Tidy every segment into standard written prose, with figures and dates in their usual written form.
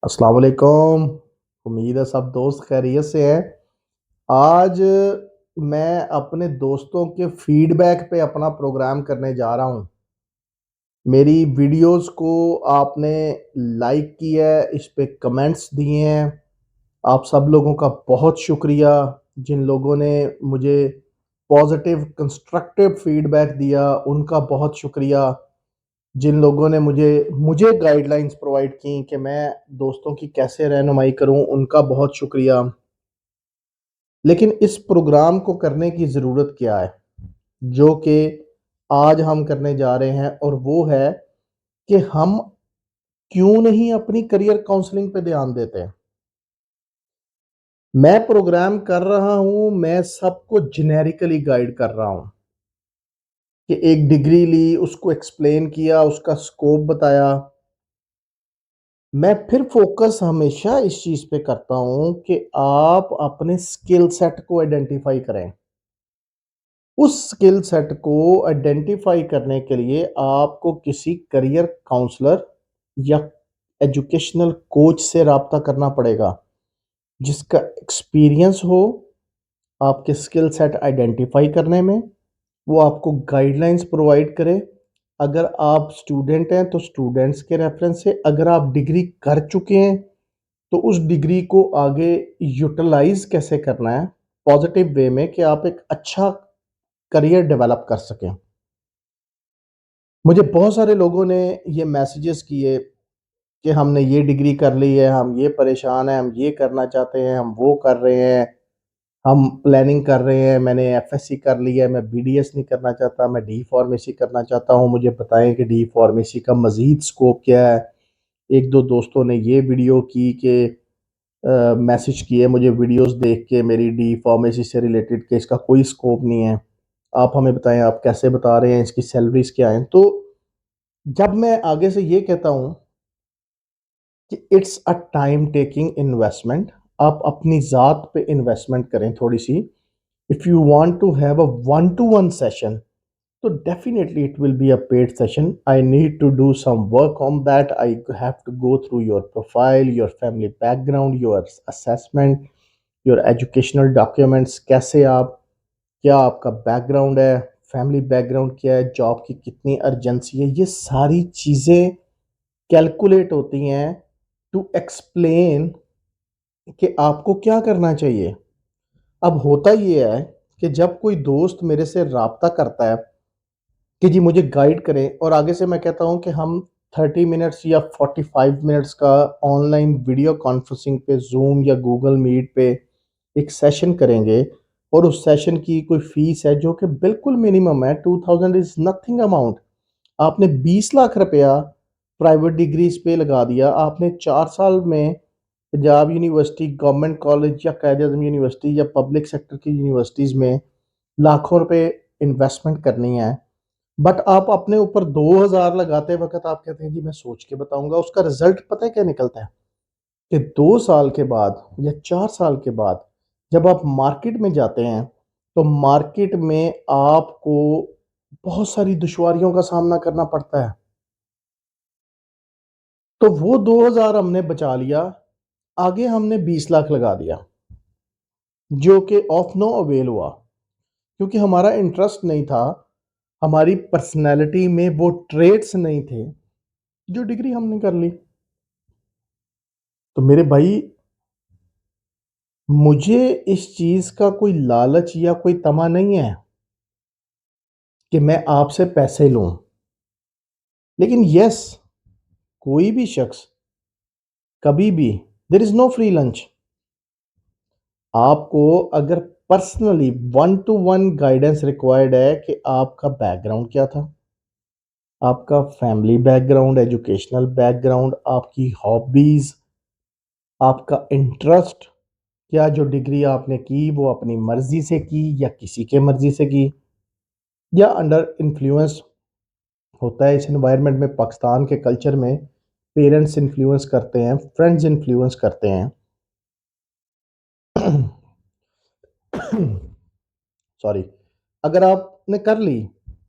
अस्सलाम वालेकुम। उम्मीद है सब दोस्त खैरियत से हैं। आज मैं अपने दोस्तों के फीडबैक पे अपना प्रोग्राम करने जा रहा हूँ। मेरी वीडियोस को आपने लाइक किया है, इस पे कमेंट्स दिए हैं। आप सब लोगों का बहुत शुक्रिया। जिन लोगों ने मुझे पॉजिटिव कंस्ट्रक्टिव फीडबैक दिया, उनका बहुत शुक्रिया। जिन लोगों ने मुझे मुझे गाइडलाइंस प्रोवाइड की कि मैं दोस्तों की कैसे रहनुमाई करूं, उनका बहुत शुक्रिया। लेकिन इस प्रोग्राम को करने की ज़रूरत क्या है, जो कि आज हम करने जा रहे हैं, और वो है कि हम क्यों नहीं अपनी करियर काउंसलिंग पे ध्यान देते हैं। मैं प्रोग्राम कर रहा हूं, मैं सबको जेनेरिकली गाइड कर रहा हूं कि एक डिग्री ली, उसको एक्सप्लेन किया, उसका स्कोप बताया। मैं फिर फोकस हमेशा इस चीज़ पे करता हूँ कि आप अपने स्किल सेट को आइडेंटिफाई करें। उस स्किल सेट को आइडेंटिफाई करने के लिए आपको किसी करियर काउंसलर या एजुकेशनल कोच से राब्ता करना पड़ेगा, जिसका एक्सपीरियंस हो आपके स्किल सेट आइडेंटिफाई करने में। वो आपको गाइडलाइंस प्रोवाइड करे। अगर आप स्टूडेंट हैं तो स्टूडेंट्स के रेफरेंस से, अगर आप डिग्री कर चुके हैं तो उस डिग्री को आगे यूटिलाइज कैसे करना है पॉजिटिव वे में, कि आप एक अच्छा करियर डेवलप कर सकें। मुझे बहुत सारे लोगों ने ये मैसेजेस किए कि हमने ये डिग्री कर ली है, हम ये परेशान हैं, हम ये करना चाहते हैं, हम वो कर रहे हैं, हम प्लानिंग कर रहे हैं, मैंने एफएससी कर लिया है, मैं बीडीएस नहीं करना चाहता, मैं डी फार्मेसी करना चाहता हूँ, मुझे बताएं कि डी फार्मेसी का मजीद स्कोप क्या है। एक दो दोस्तों ने ये वीडियो की कि मैसेज किए मुझे वीडियोस देख के, मेरी डी फार्मेसी से रिलेटेड, कि इसका कोई स्कोप नहीं है, आप हमें बताएं आप कैसे बता रहे हैं, इसकी सैलरीज क्या हैं। तो जब मैं आगे से ये कहता हूँ कि it's a time taking investment, आप अपनी ज़ात पे इन्वेस्टमेंट करें थोड़ी सी। If you want to have a one to one session, तो definitely it will be a paid session. I need to do some work on that. I have to go through your profile, your family background, your assessment, your educational documents। कैसे आप, क्या आपका background है, family background क्या है, job की कितनी urgency है, ये सारी चीज़ें कैलकुलेट होती हैं टू एक्सप्लेन कि आपको क्या करना चाहिए। अब होता ये है कि जब कोई दोस्त मेरे से राब्ता करता है कि जी मुझे गाइड करें, और आगे से मैं कहता हूं कि हम 30 मिनट्स या 45 मिनट्स का ऑनलाइन वीडियो कॉन्फ्रेंसिंग पे, जूम या गूगल मीट पे एक सेशन करेंगे, और उस सेशन की कोई फीस है जो कि बिल्कुल मिनिमम है। 2000 इज नथिंग अमाउंट। आपने 20 लाख रुपया प्राइवेट डिग्रीज पे लगा दिया, आपने 4 साल में पंजाब यूनिवर्सिटी, गवर्नमेंट कॉलेज या कायदे आज़म यूनिवर्सिटी या पब्लिक सेक्टर की यूनिवर्सिटीज़ में लाखों रुपए इन्वेस्टमेंट करनी है। बट आप अपने ऊपर 2000 लगाते वक्त आप कहते हैं जी मैं सोच के बताऊंगा। उसका रिजल्ट पता है क्या निकलता है, कि 2 साल के बाद या 4 साल के बाद जब आप मार्केट में जाते हैं, तो मार्केट में आपको बहुत सारी दुश्वारियों का सामना करना पड़ता है। तो वो 2000 हमने बचा लिया, आगे हमने 20 लाख लगा दिया, जो कि ऑफ नो अवेल हुआ, क्योंकि हमारा इंटरेस्ट नहीं था, हमारी पर्सनैलिटी में वो ट्रेड्स नहीं थे जो डिग्री हमने कर ली। तो मेरे भाई, मुझे इस चीज़ का कोई लालच या कोई तमा नहीं है कि मैं आपसे पैसे लूं। लेकिन यस, कोई भी शख्स कभी भी, there is no free lunch. आपको अगर personally one to one guidance required है कि आपका बैकग्राउंड क्या था, आपका फैमिली बैकग्राउंड, एजुकेशनल बैकग्राउंड, आपकी हॉबीज, आपका इंटरेस्ट, क्या जो डिग्री आपने की वो अपनी मर्जी से की या किसी के मर्जी से की, या अंडर इन्फ्लुएंस होता है इस एनवायरनमेंट में। पाकिस्तान के कल्चर में पेरेंट्स इन्फ्लुएंस करते हैं, फ्रेंड्स इन्फ्लुएंस करते हैं। सॉरी। अगर आपने कर ली,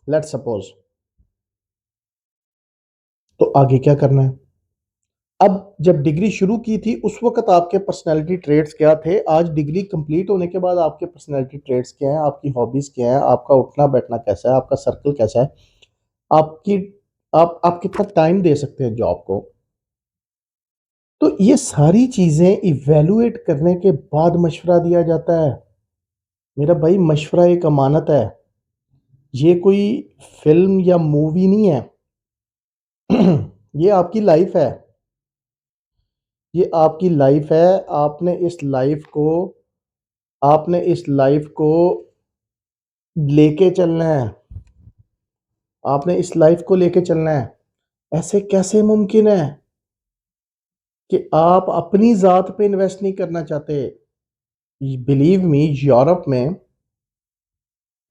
लेट्स सपोज, तो आगे क्या करना है? अब जब डिग्री शुरू की थी उस वक़्त आपके पर्सनैलिटी ट्रेट्स क्या थे? आज डिग्री कंप्लीट होने के बाद आपके पर्सनैलिटी ट्रेट्स क्या हैं? आपकी हॉबीज़ क्या हैं? आपका उठना-बैठना कैसा है? आपका सर्कल कैसा है? आपकी आप कितना टाइम दे सकते हैं जॉब को? तो ये सारी चीज़ें इवैल्यूएट करने के बाद मशवरा दिया जाता है। मेरा भाई मशवरा एक अमानत है। ये कोई फ़िल्म या मूवी नहीं है। ये आपकी लाइफ़ है। ये आपकी लाइफ़ है। आपने इस लाइफ़ को लेके चलना है। आपने इस लाइफ़ को लेके चलना है। ऐसे कैसे मुमकिन है कि आप अपनी ज़ात पे इन्वेस्ट नहीं करना चाहते? बिलीव मी,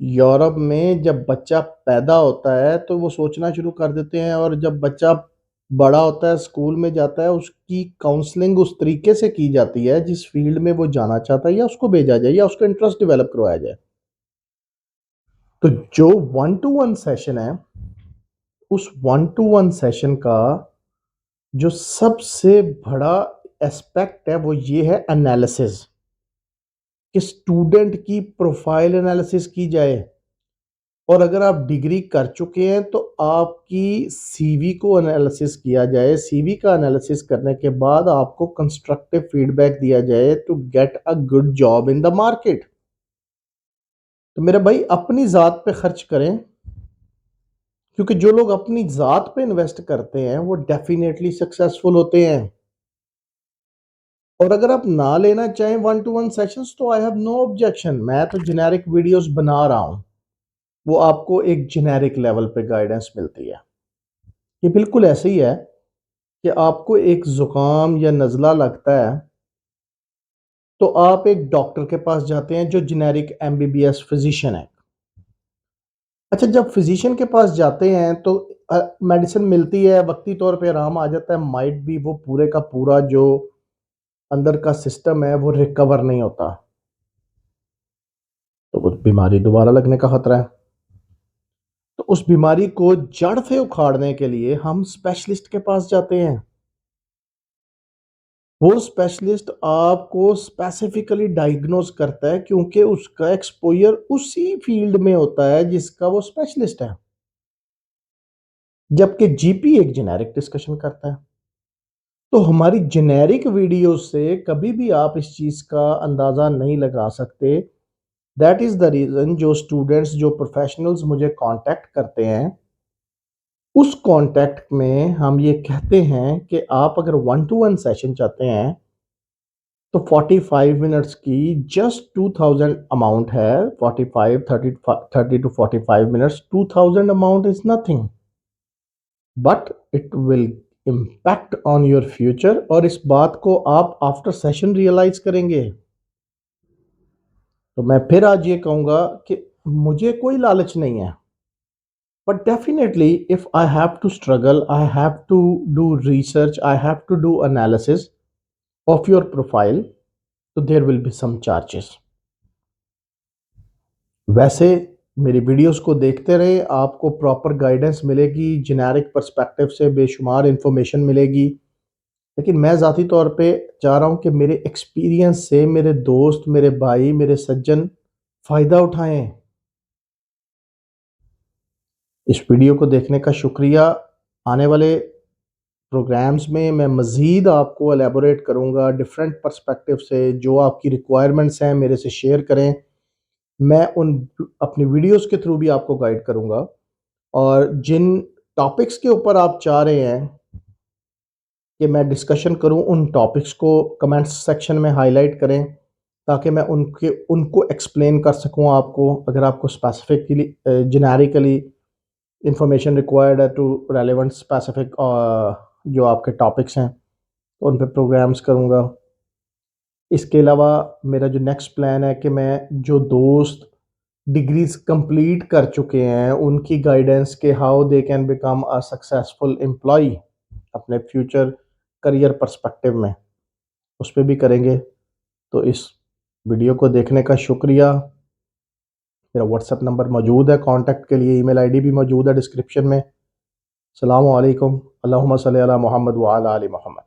यूरोप में जब बच्चा पैदा होता है तो वो सोचना शुरू कर देते हैं, और जब बच्चा बड़ा होता है, स्कूल में जाता है, उसकी काउंसलिंग उस तरीके से की जाती है जिस फील्ड में वो जाना चाहता है, या उसको भेजा जाए या उसका इंटरेस्ट डेवलप करवाया जाए। तो जो वन टू वन सेशन है, उस वन टू वन सेशन का जो सबसे बड़ा एस्पेक्ट है वो ये है एनालिसिस, कि स्टूडेंट की प्रोफाइल एनालिसिस की जाए। और अगर आप डिग्री कर चुके हैं तो आपकी सीवी को एनालिसिस किया जाए। सीवी का एनालिसिस करने के बाद आपको कंस्ट्रक्टिव फीडबैक दिया जाए to get a good job in the market. तो मेरे भाई अपनी ज़ात पे खर्च करें, क्योंकि जो लोग अपनी ज़ात पे इन्वेस्ट करते हैं वो डेफिनेटली सक्सेसफुल होते हैं। और अगर आप ना लेना चाहें वन टू वन सेशंस तो आई हैव नो ऑब्जेक्शन। मैं तो जेनेरिक वीडियोस बना रहा हूं, वो आपको एक जेनेरिक लेवल पे गाइडेंस मिलती है। ये बिल्कुल ऐसे ही है कि आपको एक जुकाम या नज़ला लगता है तो आप एक डॉक्टर के पास जाते हैं जो जेनेरिक एमबीबीएस फिजिशियन है। अच्छा, जब फिजिशियन के पास जाते हैं तो मेडिसिन मिलती है, वक्ती तौर पे आराम आ जाता है, माइट भी वो पूरे का पूरा जो अंदर का सिस्टम है वो रिकवर नहीं होता, तो वो बीमारी दोबारा लगने का खतरा है। तो उस बीमारी को जड़ से उखाड़ने के लिए हम स्पेशलिस्ट के पास जाते हैं। वो स्पेशलिस्ट आपको स्पेसिफिकली डायग्नोज करता है, क्योंकि उसका एक्सपोजर उसी फील्ड में होता है जिसका वो स्पेशलिस्ट है, जबकि जीपी एक जेनेरिक डिस्कशन करता है। तो हमारी जेनेरिक वीडियो से कभी भी आप इस चीज़ का अंदाज़ा नहीं लगा सकते। दैट इज़ द रीज़न जो स्टूडेंट्स, जो प्रोफेशनल्स मुझे कांटेक्ट करते हैं, उस कांटेक्ट में हम ये कहते हैं कि आप अगर वन टू वन सेशन चाहते हैं तो 45 मिनट्स की जस्ट 2000 अमाउंट है। 45 30 to 45 minutes, 2000 amount is nothing, but it will impact on your future, और इस बात को आप आफ्टर सेशन रियलाइज करेंगे। तो मैं फिर आज ये कहूंगा कि मुझे कोई लालच नहीं है, but definitely if I have to struggle, I have to do research, I have to do analysis of your profile, तो there will be some charges. वैसे मेरी वीडियोस को देखते रहे, आपको प्रॉपर गाइडेंस मिलेगी, जेनेरिक पर्सपेक्टिव से बेशुमार इंफॉर्मेशन मिलेगी। लेकिन मैं ज़ाती तौर पे चाह रहा हूँ कि मेरे एक्सपीरियंस से मेरे दोस्त, मेरे भाई, मेरे सज्जन फ़ायदा उठाएं। इस वीडियो को देखने का शुक्रिया। आने वाले प्रोग्राम्स में मैं मज़ीद आपको एलेबोरेट करूँगा डिफरेंट पर्सपेक्टिव से। जो आपकी रिक्वायरमेंट्स हैं मेरे से शेयर करें, मैं उन अपनी वीडियोस के थ्रू भी आपको गाइड करूँगा। और जिन टॉपिक्स के ऊपर आप चाह रहे हैं कि मैं डिस्कशन करूं, उन टॉपिक्स को कमेंट्स सेक्शन में हाईलाइट करें, ताकि मैं उनको एक्सप्लेन कर सकूं आपको। अगर आपको स्पेसिफिकली जेनेरिकली इंफॉर्मेशन रिक्वायर्ड है टू रेलेवेंट स्पेसिफिक जो आपके टॉपिक्स हैं, तो उन पे प्रोग्राम्स करूंगा। इसके अलावा मेरा जो नेक्स्ट प्लान है कि मैं जो दोस्त डिग्रीज कंप्लीट कर चुके हैं उनकी गाइडेंस के how they can become a successful employ अपने फ्यूचर करियर पर्सपेक्टिव में, उस पर भी करेंगे। तो इस वीडियो को देखने का शुक्रिया। मेरा व्हाट्सएप नंबर मौजूद है कांटेक्ट के लिए, ईमेल आईडी भी मौजूद है डिस्क्रिप्शन में। अस्सलामु अलैकुम, अल्लाहुम्मा सल्ली अला मुहम्मद व अला आलि मुहम्मद।